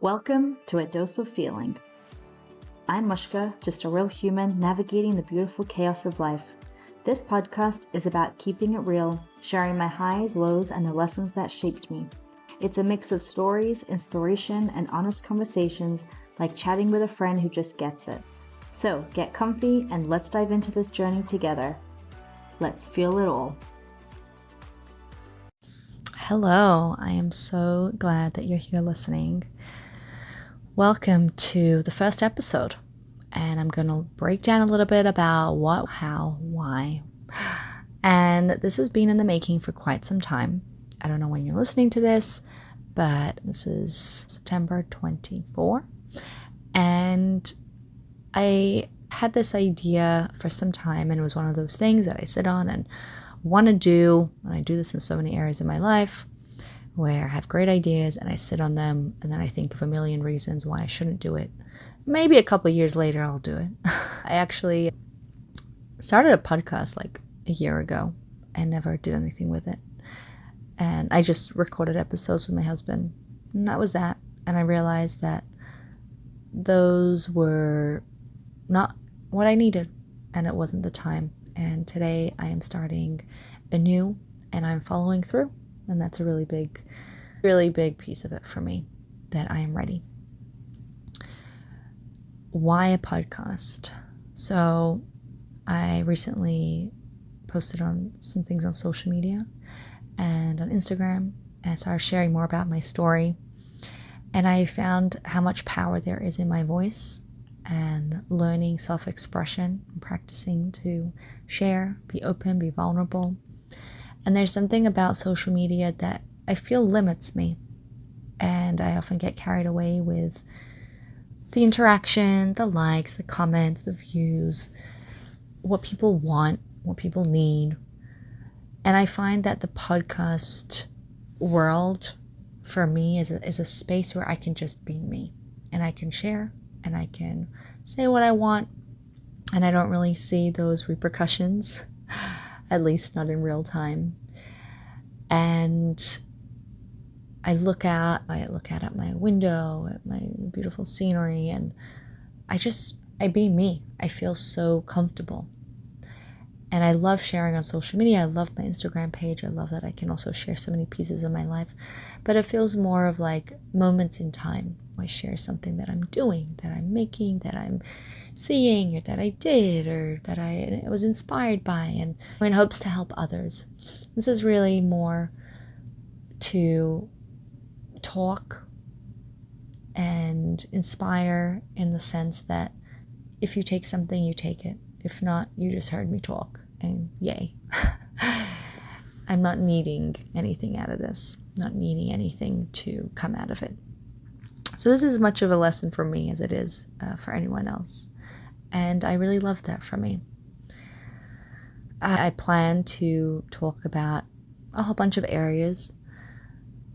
Welcome to A Dose of Feeling. I'm Mushka, just a real human navigating the beautiful chaos of life. This podcast is about keeping it real, sharing my highs, lows, and the lessons that shaped me. It's a mix of stories, inspiration, and honest conversations, like chatting with a friend who just gets it. So get comfy and let's dive into this journey together. Let's feel it all. Hello, I am so glad that you're here listening. Welcome to the first episode, and I'm going to break down a little bit about what, how, why. And this has been in the making for quite some time. I don't know when you're listening to this, but this is September 24. And I had this idea for some time, and it was one of those things that I sit on and want to do, and I do this in so many areas of my life where I have great ideas and I sit on them and then I think of a million reasons why I shouldn't do it. Maybe a couple years later I'll do it. I actually started a podcast like a year ago and never did anything with it. And I just recorded episodes with my husband, and that was that. And I realized that those were not what I needed, and it wasn't the time. And today I am starting anew and I'm following through. And that's a really big piece of it for me, that I am ready. Why a podcast? So I recently posted on some things on social media and on Instagram and started sharing more about my story. And I found how much power there is in my voice, and learning self-expression, practicing to share, be open, be vulnerable. And there's something about social media that I feel limits me. And I often get carried away with the interaction, the likes, the comments, the views, what people want, what people need. And I find that the podcast world for me is a space where I can just be me, and I can share, and I can say what I want, and I don't really see those repercussions, at least not in real time. And I look out at my window, at my beautiful scenery, and I be me. I feel so comfortable. And I love sharing on social media. I love my Instagram page. I love that I can also share so many pieces of my life. But it feels more of like moments in time. I share something that I'm doing, that I'm making, that I'm seeing, or that I did, or that I was inspired by, and in hopes to help others. This is really more to talk and inspire, in the sense that if you take something, you take it. If not, you just heard me talk, and yay. I'm not needing anything out of this, not needing anything to come out of it. So this is as much of a lesson for me as it is for anyone else. And I really love that for me. I plan to talk about a whole bunch of areas.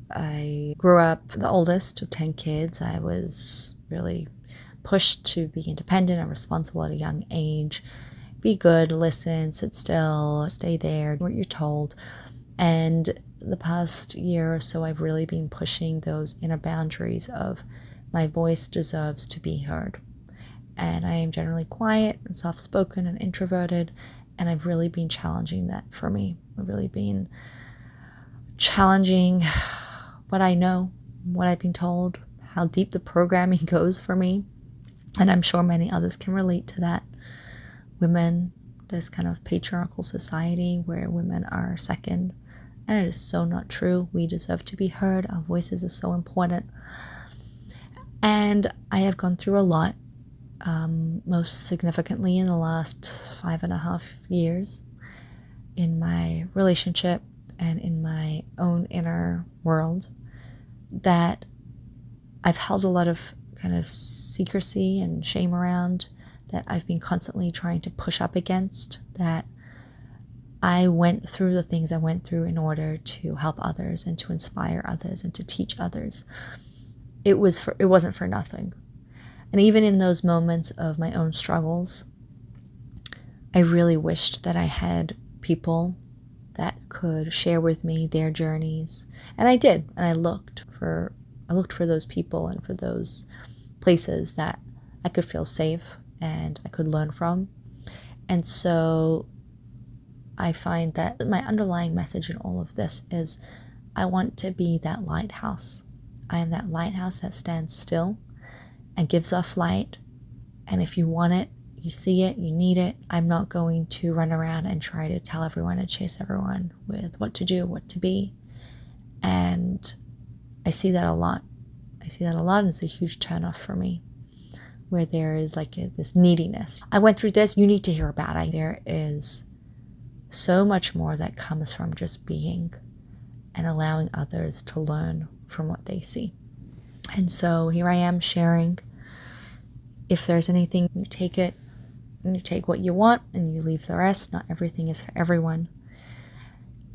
I grew up the oldest of 10 kids. I was really pushed to be independent and responsible at a young age. Be good, listen, sit still, stay there, do what you're told. And the past year or so, I've really been pushing those inner boundaries of my voice deserves to be heard. And I am generally quiet and soft-spoken and introverted, and I've really been challenging that for me. I've really been challenging what I know, what I've been told, how deep the programming goes for me. And I'm sure many others can relate to that. Women, this kind of patriarchal society where women are second, and it is so not true. We deserve to be heard. Our voices are so important. And I have gone through a lot, most significantly in the last 5.5 years, in my relationship and in my own inner world, that I've held a lot of kind of secrecy and shame around, that I've been constantly trying to push up against, that I went through the things I went through in order to help others and to inspire others and to teach others. It wasn't for nothing. And even in those moments of my own struggles, I really wished that I had people that could share with me their journeys. And I did, and I looked for I looked for those people and for those places that I could feel safe and I could learn from. And so I find that my underlying message in all of this is I want to be that lighthouse. I am that lighthouse that stands still and gives off light. And if you want it, you see it, you need it. I'm not going to run around and try to tell everyone and chase everyone with what to do, what to be. And I see that a lot. And it's a huge turnoff for me, where there is like this neediness. I went through this, you need to hear about it. There is so much more that comes from just being and allowing others to learn from what they see. And so here I am sharing. If there's anything, you take it, and you take what you want and you leave the rest. Not everything is for everyone.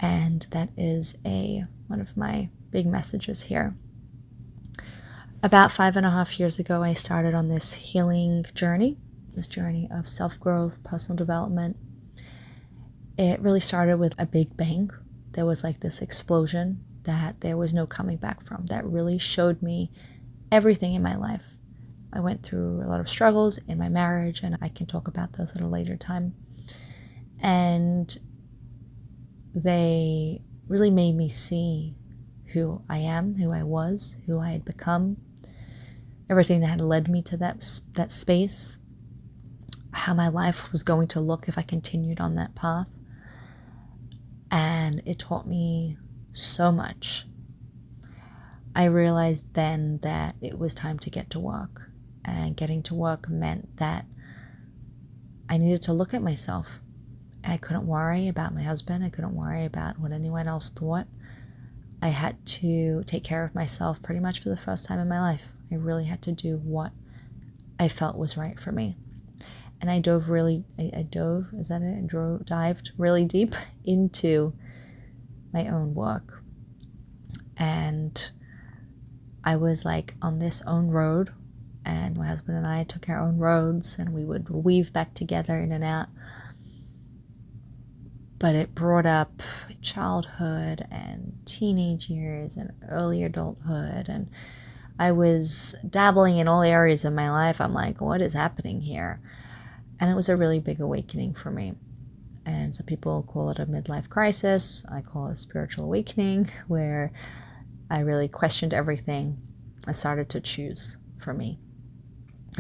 And that is one of my big messages here. About 5.5 years ago, I started on this healing journey, this journey of self-growth, personal development. It really started with a big bang. There was like this explosion that there was no coming back from, that really showed me everything in my life. I went through a lot of struggles in my marriage, and I can talk about those at a later time. And they really made me see who I am, who I was, who I had become, everything that had led me to that space, how my life was going to look if I continued on that path. And it taught me so much. I realized then that it was time to get to work. And getting to work meant that I needed to look at myself. I couldn't worry about my husband. I couldn't worry about what anyone else thought. I had to take care of myself pretty much for the first time in my life. I really had to do what I felt was right for me. And I dived really deep into my own work. And I was like on this own road, and my husband and I took our own roads, and we would weave back together in and out. But it brought up childhood and teenage years and early adulthood, and I was dabbling in all areas of my life. I'm like, what is happening here? And it was a really big awakening for me. And some people call it a midlife crisis. I call it a spiritual awakening, where I really questioned everything. I started to choose for me.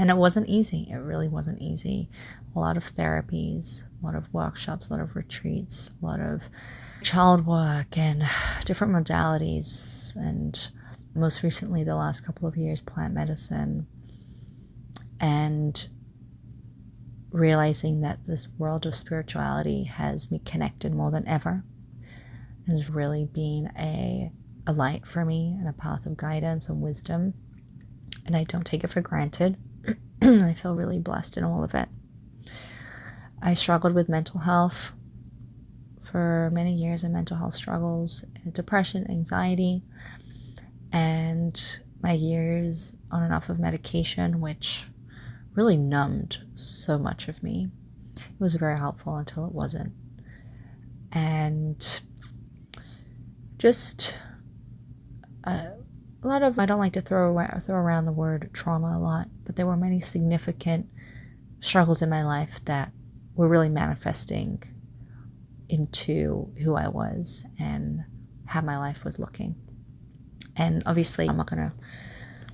And it wasn't easy. It really wasn't easy. A lot of therapies, a lot of workshops, a lot of retreats, a lot of child work and different modalities. And most recently, the last couple of years, plant medicine. And realizing that this world of spirituality has me connected more than ever, has really been a light for me and a path of guidance and wisdom. And I don't take it for granted. I feel really blessed in all of it. I struggled with mental health for many years, and mental health struggles, depression, anxiety, and my years on and off of medication, which really numbed so much of me. It was very helpful until it wasn't. And just a lot of, I don't like to throw around the word trauma a lot, but there were many significant struggles in my life that were really manifesting into who I was and how my life was looking. And obviously, I'm not going to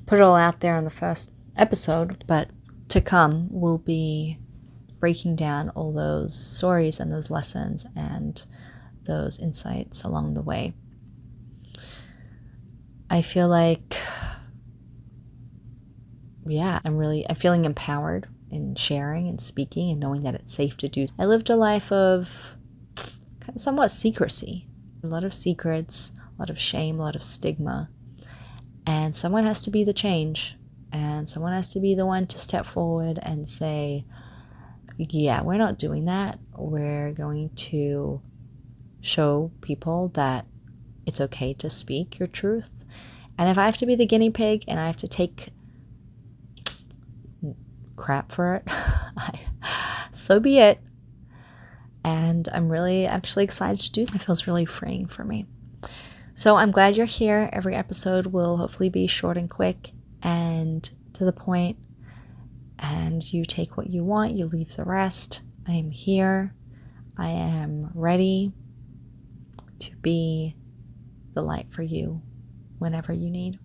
put it all out there in the first episode, but to come, we'll be breaking down all those stories and those lessons and those insights along the way. I feel like, I'm feeling empowered in sharing and speaking and knowing that it's safe to do. I lived a life of somewhat secrecy, a lot of secrets, a lot of shame, a lot of stigma. And someone has to be the change, and someone has to be the one to step forward and say, yeah, we're not doing that. We're going to show people that it's okay to speak your truth. And if I have to be the guinea pig and I have to take crap for it, so be it. And I'm really actually excited to do this. It feels really freeing for me. So I'm glad you're here. Every episode will hopefully be short and quick and to the point, and you take what you want, you leave the rest. I am here. I am ready to be the light for you whenever you need.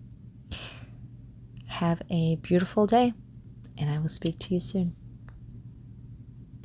Have a beautiful day, and I will speak to you soon.